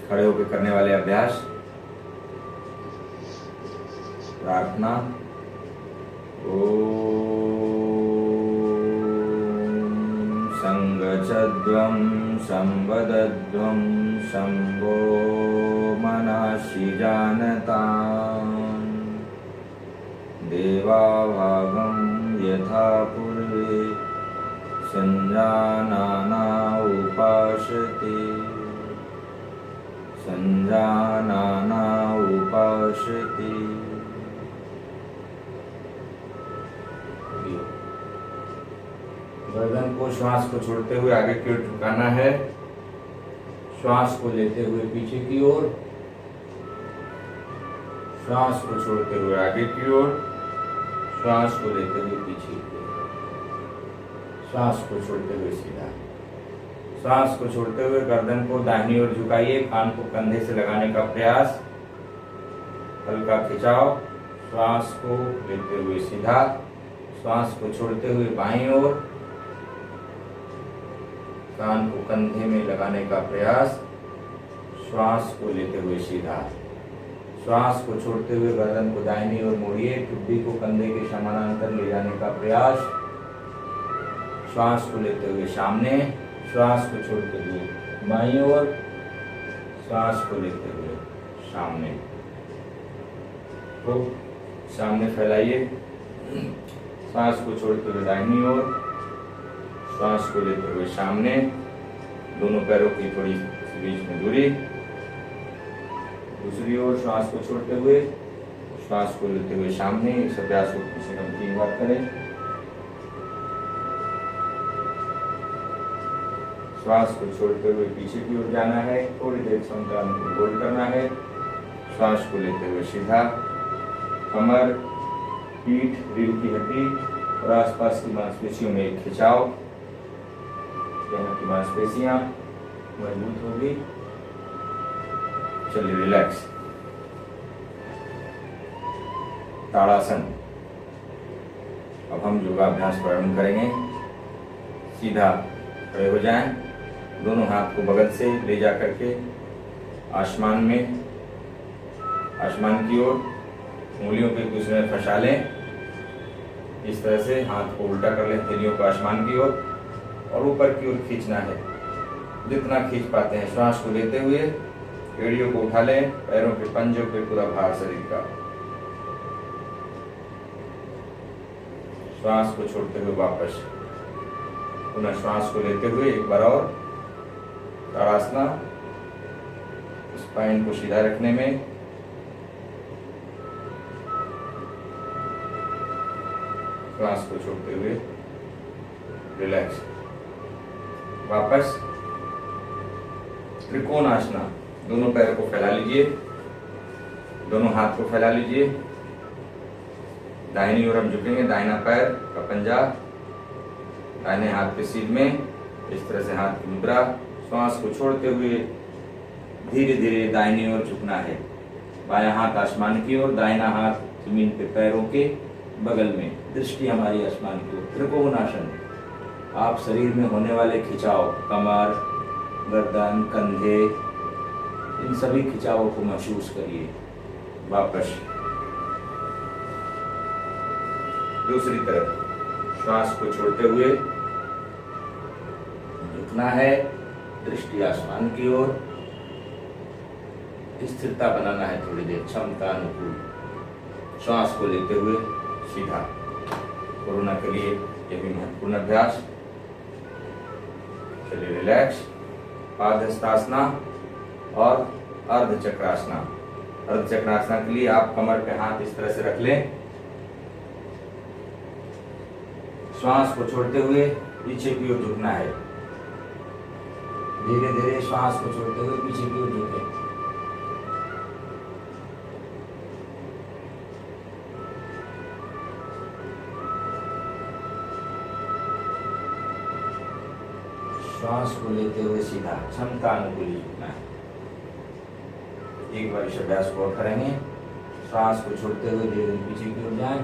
खड़े होकर करने वाले अभ्यास। प्रार्थना। संगच्छध्वं संवदध्वं शम्भो मनसि जानताम् देवाभागं यथा पूर्वे संजानाना उपासते संजानाना उपासते। गर्दन को श्वास को छोड़ते हुए आगे की ओर झुकाना है। श्वास को लेते हुए पीछे की ओर, श्वास को छोड़ते हुए आगे की ओर, श्वास को लेते हुए पीछे की ओर, श्वास को छोड़ते हुए सीधा। श्वास को छोड़ते हुए गर्दन को दाहिनी ओर झुकाइए, कान को कंधे से लगाने का प्रयास, हल्का खिंचाव। श्वास को लेते हुए सीधा, श्वास को छोड़ते हुए बाईं ओर, कान को कंधे में लगाने का प्रयास, श्वास को लेते हुए सीधा। श्वास को छोड़ते हुए गर्दन को दाहिनी ओर मोड़िए, ठुड्डी को कंधे के समानांतर ले जाने का प्रयास, श्वास को लेते हुए सामने, श्वास को छोड़ते हुए बाईं ओर, श्वास को लेते हुए सामने। तो सामने फैलाइए, श्वास को छोड़ते हुए दाहिनी ओर, श्वास को लेते हुए सामने, दोनों पैरों की थोड़ी बीच में दूरी। दूसरी ओर श्वास को छोड़ते हुए, श्वास को लेते हुए सामने। इस अभ्यास को कम से कम 3 बार करें। श्वास को छोड़ते हुए पीछे की ओर जाना है, थोड़ी देर संक्रांत को होल्ड करना है। श्वास को लेते हुए सीधा, कमर, पीठ, रीढ़ की हड्डी और आसपास की मांसपेशियों में एक खिंचाव। यहाँ की मांसपेशियां मजबूत होगी। चलिए रिलैक्स। ताड़ासन। अब हम योगाभ्यास प्रारंभ करेंगे। सीधा खड़े हो जाएं, दोनों हाथ को बगल से ले जा करके आसमान में, आसमान की ओर उंगलियों के दूसरे में फंसा लें। इस तरह से हाथ को उल्टा कर लें, हथेलियों को आसमान की ओर और ऊपर की ओर खींचना है, जितना खींच पाते हैं। श्वास को लेते हुए एड़ियों को उठा लें, पैरों के पंजों पे पूरा भार शरीर का। श्वास को छोड़ते हुए वापस पुनः श्वास को लेते हुए एक बार और ताड़ासना। स्पाइन को सीधा रखने में श्वास को छोड़ते हुए रिलैक्स। वापस त्रिकोणासना। दोनों पैरों को फैला लीजिए, दोनों हाथ को फैला लीजिए। दाहिनी ओर हम झुकेंगे, दाहिना पैर का पंजा दाहिने हाथ के सीध में, इस तरह से हाथ की मुद्रा। श्वास को छोड़ते हुए धीरे धीरे दाहिनी ओर झुकना है। बायां हाथ आसमान की ओर, दाहिना हाथ जमीन पे पैरों के बगल में, दृष्टि हमारी आसमान की ओर। त्रिकोणासन। आप शरीर में होने वाले खिंचाव, कमर, गर्दन, कंधे, इन सभी खिंचावों को महसूस करिए। वापस दूसरी तरफ श्वास को छोड़ते हुए झुकना है, दृष्टि आसमान की ओर। स्थिरता बनाना है थोड़ी देर, क्षमता अनुकूल। श्वास को लेते हुए सीधा। कोरोना के लिए यह भी महत्वपूर्ण अभ्यास। चलिए रिलैक्स। पादहस्तासना और अर्धचक्रासना। अर्धचक्रासना के लिए आप कमर पे हाथ इस तरह से रख लें, श्वास को छोड़ते हुए पीछे की ओर झुकना है। धीरे धीरे श्वास को छोड़ते हुए पीछे की ओर झुकें। श्वास को लेते हुए सीधा, क्षमता अनुकूल झुकना है। एक बार इस अभ्यास को और करेंगे। श्वास को छोड़ते हुए धीरे धीरे पीछे की ओर जाएं।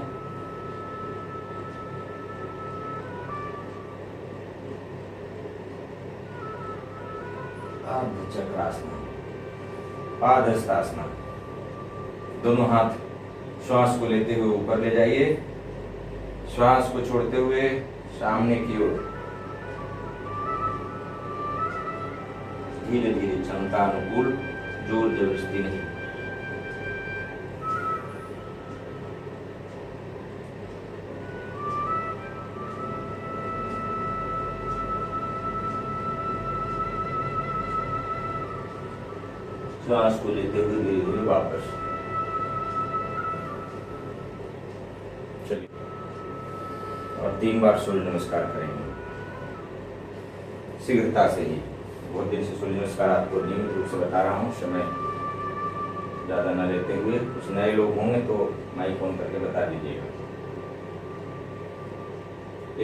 अर्धचक्रासन। पादहस्तासना। दोनों हाथ श्वास को लेते हुए ऊपर ले जाइए, श्वास को छोड़ते हुए सामने की ओर। धीरे धीरे, क्षमता अनुकूल, जोर जबरदस्ती नहीं। श्वास को लेते हुए धीरे धीरे वापस। चलिए, और 3 बार सूर्य नमस्कार करेंगे शीघ्रता से ही। बहुत दिन से सूर्य नमस्कार आपको नियमित रूप से बता रहा हूँ, समय ज़्यादा न लेते हुए। कुछ नए लोग होंगे तो माइक फोन करके बता दीजिएगा।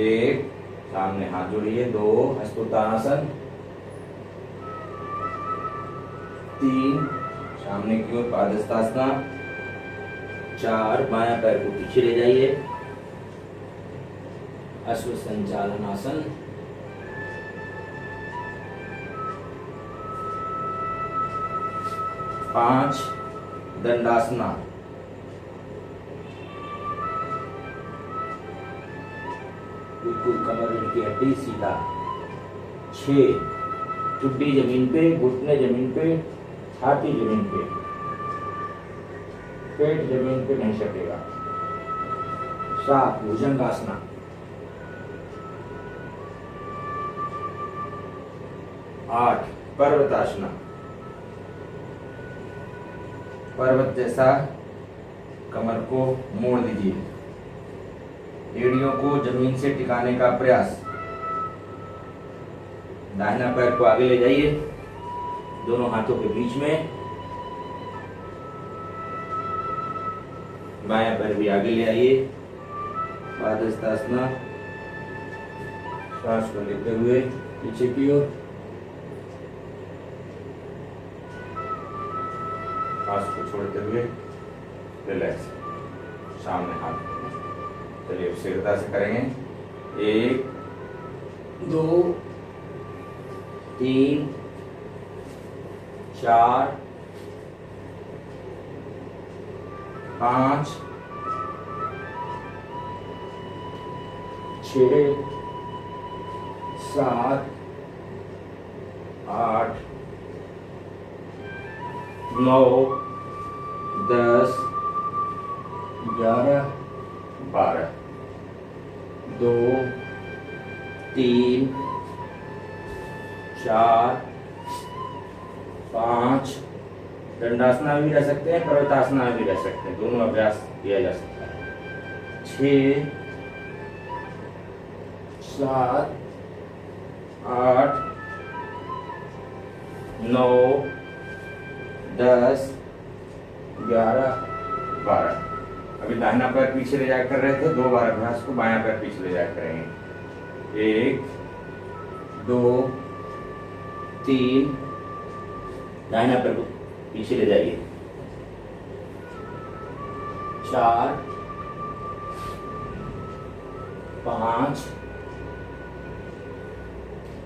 1, सामने हाथ जोड़िए। 2, हस्तोत्तानासन। 3, सामने की ओर पादहस्तासना। 4, बायां पैर को पीछे ले जाइए, अश्व संचालनासन। 5, दंडासना। 'बिल्कुल कमर की हड्डी सीधा। 6, चुड्डी जमीन पे, घुटने जमीन पे, छाती जमीन पे, पेट जमीन पे नहीं सकेगा। 7, भुजंगासना। 8, पर्वतासना। पर्वत जैसा कमर को मोड़ दीजिए, एड़ियों को जमीन से टिकाने का प्रयास। दाहिना पैर को आगे ले जाइए, दोनों हाथों के बीच में। बायां पैर भी आगे ले आइए, पादहस्तासना। श्वास को लेते हुए पीछे की ओर, श्वास को छोड़ते हुए रिलैक्स, सामने हाथ। चलिए शीघ्रता से करेंगे। 1, 2, 3, 4, 5, 6, 7, 8, 9, 10, 11, 12। 2, 3, 4, 5। दंडासना भी रह सकते हैं, पर्वतासना भी रह सकते हैं, दोनों अभ्यास किया जा सकता है। 6, 7, 8, 9, 10, 11, 12। अभी दाहिना पैर पीछे ले जाकर कर रहे थे, 2 बार अभ्यास को बायां पैर पीछे ले जाकर करेंगे। 1, 2, 3, दाहिना पैर को पीछे ले जाइए। 4, 5,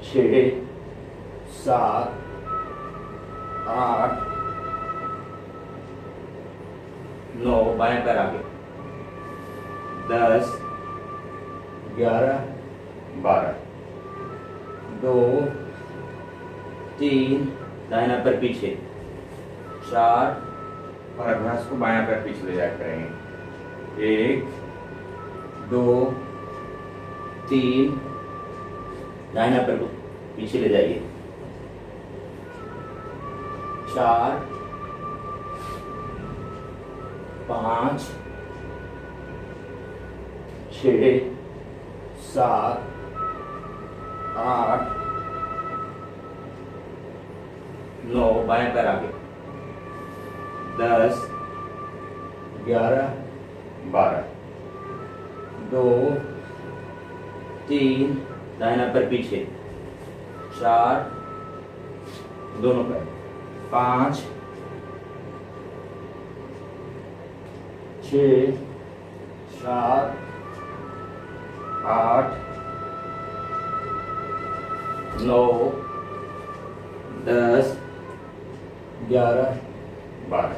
6, 7, 8, 9, बायां पैर आगे। 10, 11, 12। 2, 3, दाहिना पैर पीछे। 4, और अभ्यास को बायां पैर पीछे ले जाकर करेंगे। 1, 2, 3, दाहिना पैर को पीछे ले जाइए। 4, 5, 6, 7, 8, 9, बायां पैर आगे। 10, 11, 12। 2, 3, दाहिना पैर पीछे। 4, दोनों पैर। 5, 6, 7, 8, 9, 10, 11, 12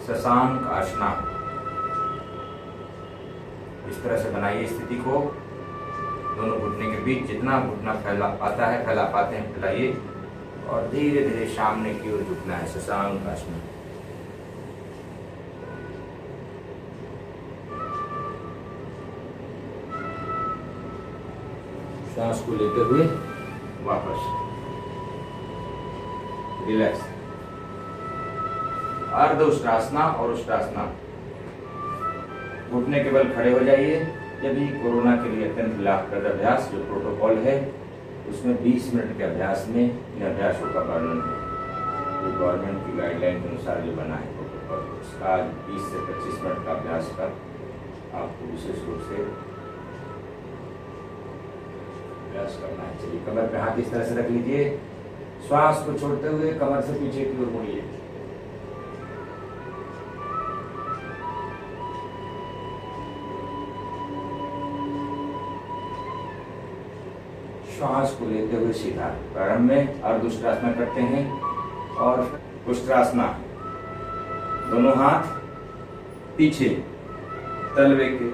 शशांक आसना। इस तरह से बनाइए स्थिति को, दोनों घुटने के बीच जितना घुटना फैला पाते हैं फैलाइए और धीरे धीरे सामने की ओर झुकना है, शशांक आसना। सांस को लेते हुए वापस रिलैक्स। अर्ध उष्ट्रासना और उष्ट्रासना। घुटने के बल खड़े हो जाइए। यह भी कोरोना के लिए अत्यंत लाभप्रद अभ्यास, जो प्रोटोकॉल है उसमें 20 मिनट के अभ्यास में इन अभ्यासों का वर्णन है। जो गवर्नमेंट की गाइडलाइन के अनुसार जो बना है प्रोटोकॉल, उसका 20 से 25 मिनट का अभ्यास का आपको विशेष रूप से अभ्यास करना है। चलिए, कमर पे हाथ इस तरह से रख लीजिए। श्वास को छोड़ते हुए कमर से पीछे की ओर मुड़िए। श्वास को लेते हुए सीधा। प्रारंभ में अर्ध उष्ट्रासना करते हैं और उष्ट्रासना। दोनों हाथ पीछे तलवे के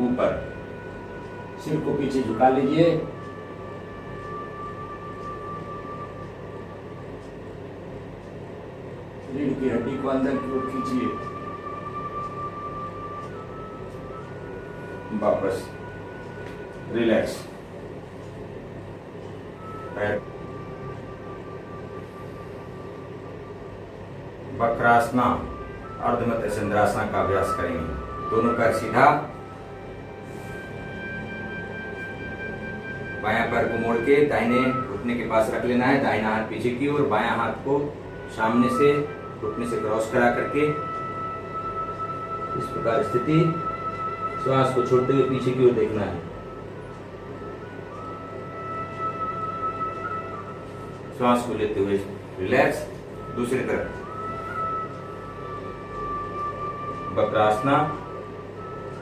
ऊपर, सिर को पीछे झुका लीजिए। रीढ़ की हड्डी को अंदर की ओर खींचिए। वापस रिलैक्स। वक्रासना, अर्धमध्य चंद्रासना का अभ्यास करेंगे। दोनों पैर सीधा, बायां पैर को मोड़ के दाहिने घुटने के पास रख लेना है। दाहिना हाथ पीछे की ओर, बायां हाथ को सामने से घुटने से क्रॉस करा करके इस प्रकार स्थिति। श्वास को छोड़ते हुए पीछे की ओर देखना है। श्वास को लेते हुए रिलैक्स। दूसरी तरफ वक्रासना,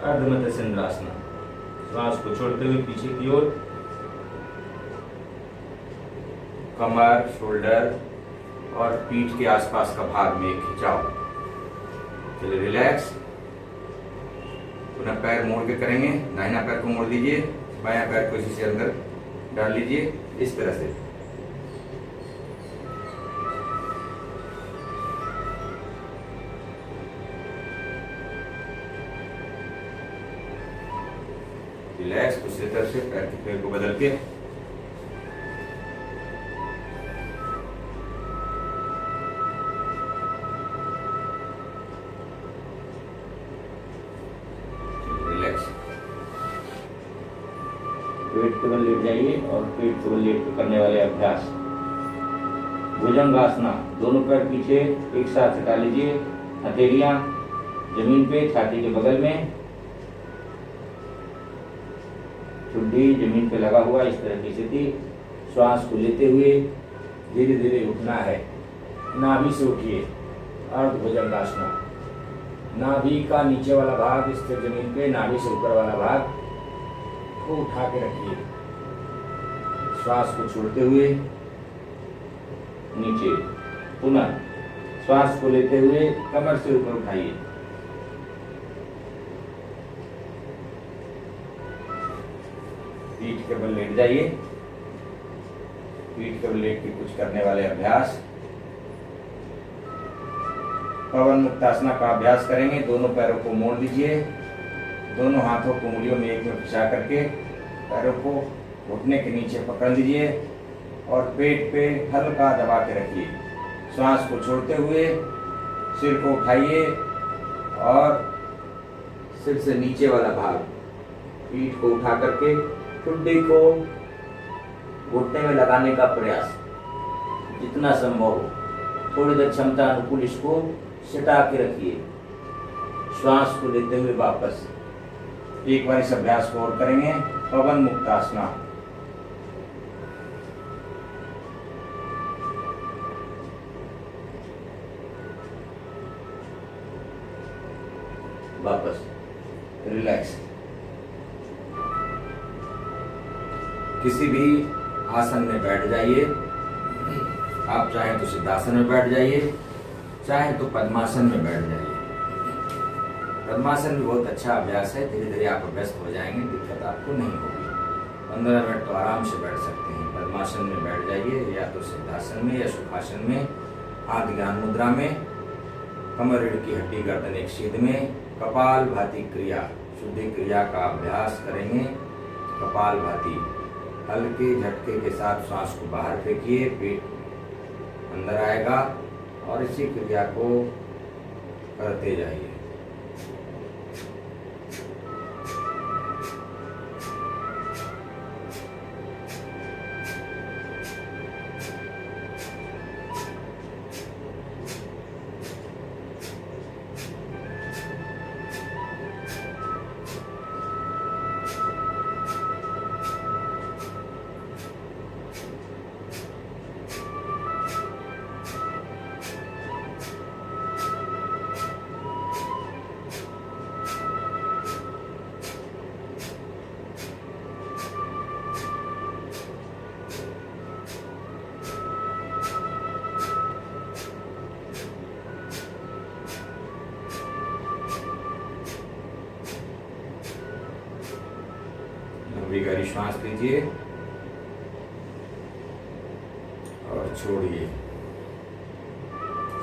अर्धमध्य चंद्रासना। श्वास को छोड़ते हुए पीछे की ओर, कमर, शोल्डर और पीठ के आसपास का भाग में खिंचाव। चलिए रिलैक्स। पुनः पैर मोड़ के करेंगे। दाहिना पैर को मोड़ दीजिए, बायां पैर को इसी से अंदर डाल लीजिए, इस तरह से। रिलैक्स। दूसरी तरफ से पैर के पैर को बदल के रिलैक्स। पेट के बल लेट जाइए और पेट के बल लेट कर करने वाले अभ्यास। भुजंगासना। दोनों पैर पीछे एक साथ हटा लीजिए। हथेलियां जमीन पे, छाती के बगल में, ठुड्डी जमीन पे लगा हुआ, इस तरह की स्थिति। श्वास को लेते हुए धीरे धीरे उठना है। नाभि से उठिए, अर्ध भुजंगासना। नाभि का नीचे वाला भाग स्थिर जमीन पे, नाभि से ऊपर वाला भाग को उठा के रखिए। श्वास को छोड़ते हुए नीचे। पुनः श्वास को लेते हुए कमर से ऊपर उठाइए। पीठ के बल लेट जाइए। पीठ के बल लेट के कुछ करने वाले अभ्यास। पवन मुक्तासना का अभ्यास करेंगे। दोनों पैरों को मोड़ दीजिए। दोनों हाथों को उंगलियों में एक में फंसा करके पैरों को घुटने के नीचे पकड़ लीजिए और पेट पे हल्का दबा के रखिए। श्वास को छोड़ते हुए सिर को उठाइए और सिर से नीचे वाला भाग, पीठ को उठा करके ठुड्डी को घुटने में लगाने का प्रयास जितना संभव हो। थोड़ी देर क्षमता अनुकूल इसको सटा के रखिए। श्वास को लेते हुए वापस। एक बार इस अभ्यास को और करेंगे। पवन मुक्तासना। वापस रिलैक्स। किसी भी आसन में बैठ जाइए। आप चाहें तो सिद्धासन में बैठ जाइए, चाहें तो पद्मासन में बैठ जाइए। पद्मासन भी बहुत अच्छा अभ्यास है, धीरे धीरे आप अभ्यस्त हो जाएंगे, दिक्कत आपको नहीं होगी। 15 मिनट तो आराम से बैठ सकते हैं। पद्मासन में बैठ जाइए, या तो सिद्धासन में या सुखासन में, हाथ ज्ञान मुद्रा में, कमर रीढ़ की हड्डी गर्दन एक सीध में, कपाल भाती क्रिया शुद्धि क्रिया का अभ्यास करेंगे। कपाल भाती हल्के झटके के साथ सांस को बाहर फेंकिए, पेट अंदर आएगा और इसी क्रिया को करते जाइए। लंबी गहरी श्वास लीजिए और छोड़िए।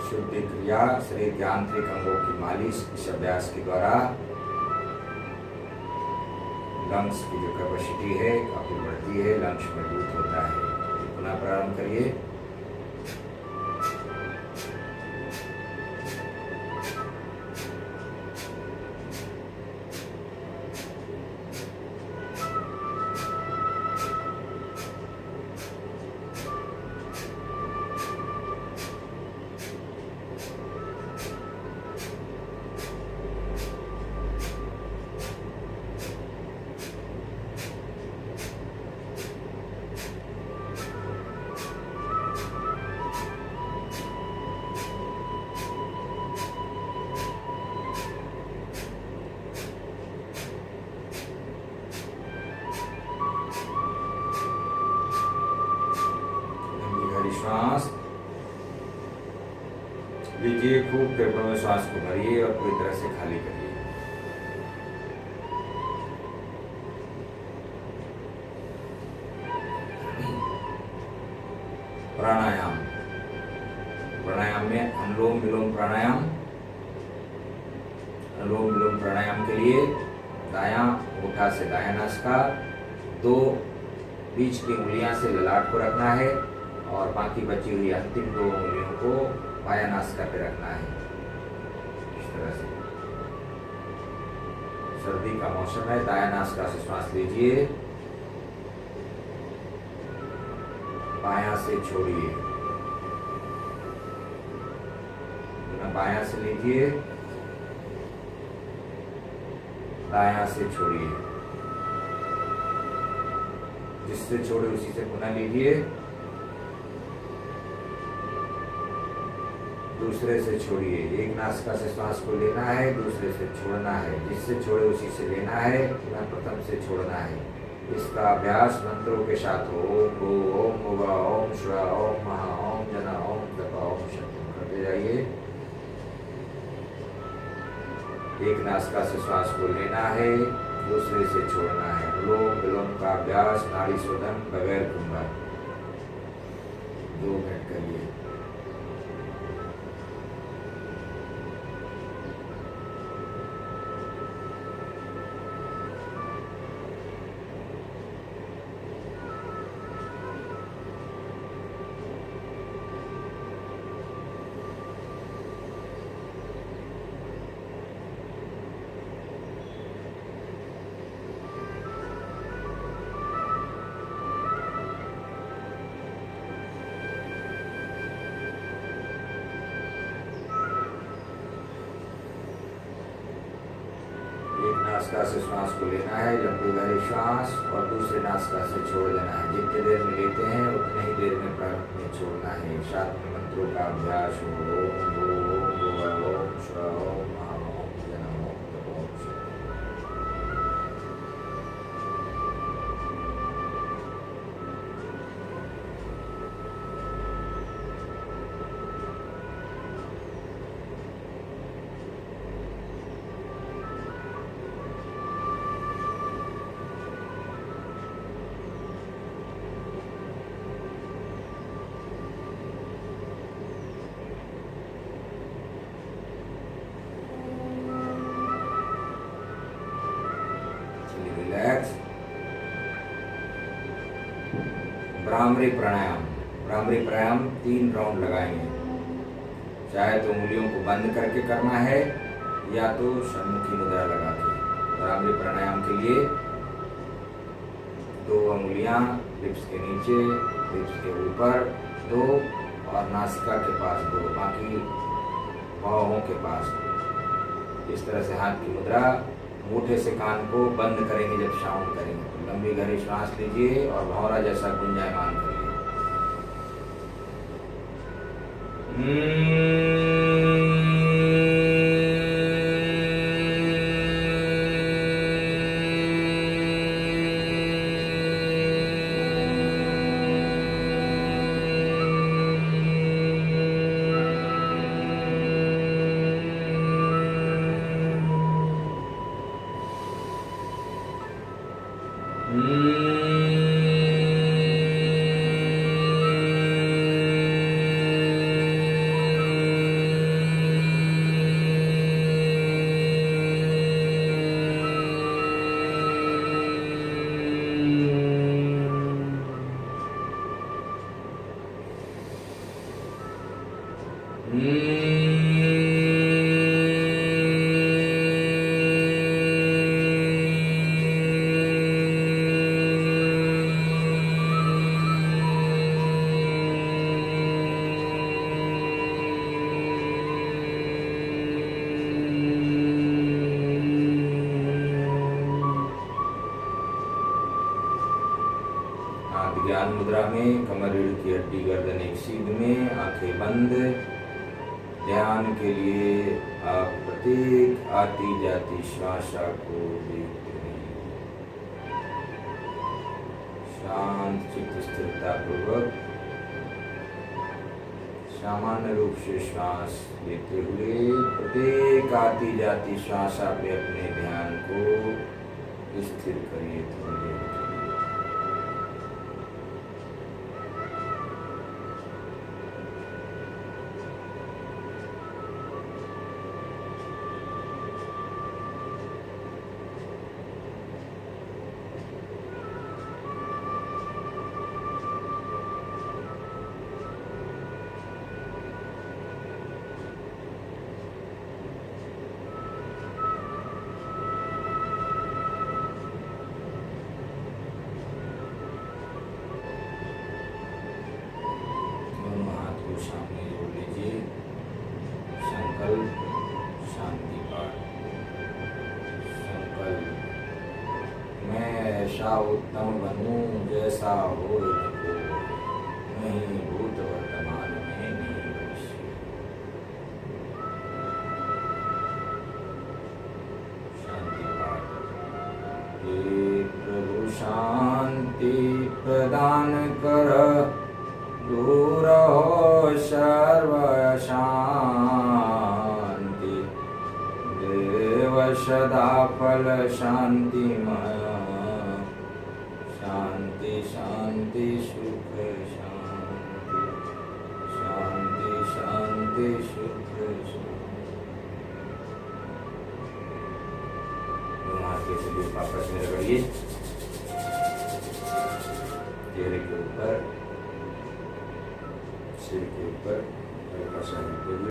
शुद्धि क्रिया शरीर के आंतरिक अंगों की मालिश इस अभ्यास के द्वारा लंग्स की जो कैपेसिटी है काफी बढ़ती है, लंग्स मजबूत होता है। पुनः प्रारंभ करिए। श्वास लीजिए, खूब फेफड़ों में श्वास को भरिए और पूरी तरह से खाली करिए। प्राणायाम। प्राणायाम में अनुलोम विलोम प्राणायाम। अनुलोम विलोम प्राणायाम के लिए दायां मुट्ठा से दायां नासिका, 2 बीच की उंगलियां से ललाट को रखना है और बाकी बची हुई अंतिम 2 उंगलियों को बायां नासिका पे रखना है। इस तरह से। सर्दी का मौसम है, दायां नासिका से श्वास लीजिए, बायां से छोड़िए। बायां से लीजिए, दायां से छोड़िए। जिससे छोड़े उसी से पुनः लीजिए, दूसरे से छोड़िए। एक नासिका से श्वास को लेना है, दूसरे से छोड़ना है। जिससे छोड़े उसी से लेना है, पुनः प्रथम से छोड़ना है। इसका अभ्यास मंत्रों के साथ हो। ओम भू ओम भुवा ओम शिवा ओम महा ओम जना ओम तपा ओम शक्ति करते जाइए। एक नासिका से श्वास को लेना है, दूसरे से छोड़ना है। अनुलोम विलोम का अभ्यास नाड़ी शोधन बगैर कुंभन 2 मिनट करिए। नासिका से श्वास को लेना है, लंबी गहरी श्वास, और दूसरे नासिका से छोड़ देना है। जितनी देर में लेते हैं उतने ही देर में प्रारंभ में छोड़ना है। साथ में मंत्रों का अभ्यास हो। ओम भू ओम भुवा ओम शिवा ओम महा ओम जना ओम तपा ओम शक्ति। भ्रामरी प्राणायाम। भ्रामरी प्राणायाम 3 राउंड लगाएंगे। चाहे तो उंगलियों को बंद करके करना है या तो षण्मुखी मुद्रा लगा के। भ्रामरी प्राणायाम के लिए 2 उंगलियां लिप्स के नीचे, लिप्स के ऊपर 2 और नासिका के पास 2, बाकी बाहों के पास 2। इस तरह से हाथ की मुद्रा। अंगूठे से कान को बंद करेंगे जब साउंड करेंगे। तो लंबी गहरी श्वास लीजिए और भौरा जैसा गुंजायमान करिए। ज्ञान मुद्रा में कमर रीढ़ की हड्डी गर्दन एक सीध में, आंखें बंद। ध्यान के लिए आप प्रत्येक आती जाती श्वास को देखते रहिए। शांत चित्त स्थिरता पूर्वक सामान्य रूप से श्वास लेते हुए प्रत्येक आती जाती श्वास पे अपने ध्यान को स्थिर करिए। थोड़ी देर के लिए सामने जोड़ लीजिए। संकल्प शांति पाठ। संकल्प, मैं ऐसा उत्तम बनूं जैसा हो इनको, नहीं भूत वर्तमान में नहीं भविष्य। शांति पाठ। हे प्रभु शांति प्रदान कर, दूर हो सर्व शांति। देव सदा फल शांतिमय। शांति शांति सुख शांति। शांति शांति सुख शांति। हाथ के सभी आपस में रगड़िए चेहरे के ऊपर, सिर के ऊपर हल्का सा